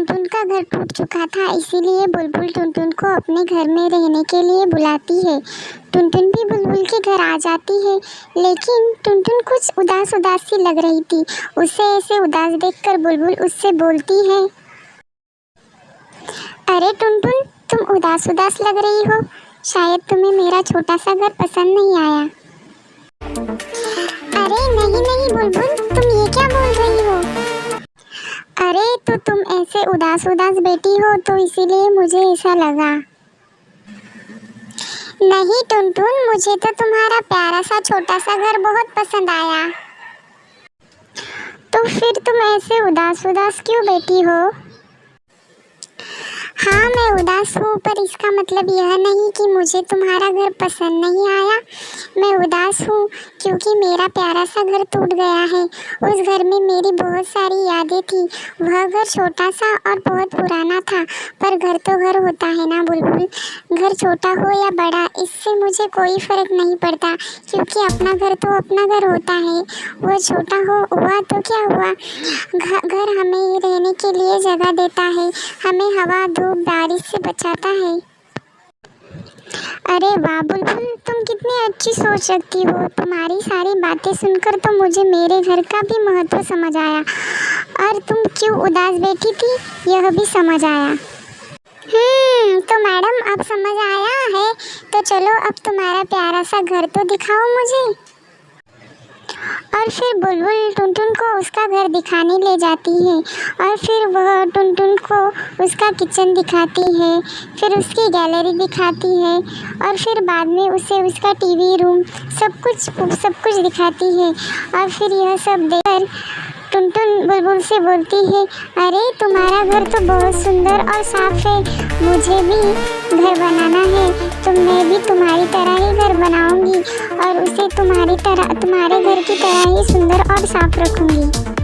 टुनटुन का घर टूट चुका था, इसीलिए बुलबुल टुनटुन को अपने घर में रहने के लिए बुलाती है। टुनटुन भी बुलबुल के घर आ जाती है, लेकिन टुनटुन कुछ उदास उदास सी लग रही थी। उसे ऐसे उदास देखकर बुलबुल उससे बोलती है, अरे टुनटुन, तुम उदास उदास लग रही हो, शायद तुम्हें मेरा छोटा सा घर पसंद नहीं आया। अरे नहीं नहीं बुलबुल, तुम ये क्या बोल रही हो? अरे तो तुम ऐसे उदास उदास बैठी हो तो इसीलिए मुझे ऐसा लगा। नहीं टुनटुन, मुझे तो तुम्हारा प्यारा सा छोटा सा घर बहुत पसंद आया। तो फिर तुम ऐसे उदास उदास क्यों बैठी हो? हाँ मैं उदास हूँ, पर इसका मतलब यह नहीं कि मुझे तुम्हारा घर पसंद नहीं आया। मैं उदास हूँ क्योंकि मेरा प्यारा सा घर टूट गया है। उस घर में मेरी बहुत सारी यादें थी। वह घर छोटा सा और बहुत पुराना था, पर घर तो घर होता है ना बुलबुल। घर छोटा हो या बड़ा, इससे मुझे कोई फ़र्क नहीं पड़ता, क्योंकि अपना घर तो अपना घर होता है। वह छोटा हुआ तो क्या हुआ, घर हमें रहने के लिए जगह देता है, हमें हवा धूप बारिश से बचाता है। अरे वाह बुलबुल, तुम कितनी अच्छी सोच रखती हो। तुम्हारी सारी बातें सुनकर तो मुझे मेरे घर का भी महत्व समझ आया, और तुम क्यों उदास बैठी थी यह भी समझ आया। तो मैडम अब समझ आया है, तो चलो अब तुम्हारा प्यारा सा घर तो दिखाओ मुझे। और फिर बुलबुल टुनटुन को उसका घर दिखाने ले जाती है, और फिर वह टुनटुन को उसका किचन दिखाती है, फिर उसकी गैलरी दिखाती है, और फिर बाद में उसे उसका टीवी रूम सब कुछ दिखाती है। और फिर यह सब देखकर टुनटुन बुलबुल से बोलती है, अरे तुम्हारा घर तो बहुत सुंदर और साफ है, मुझे भी घर बनाना है, तो मैं भी तुम्हारी तरह ही घर बनाऊंगी और उसे तुम्हारे घर की तरह ही सुंदर और साफ रखूंगी।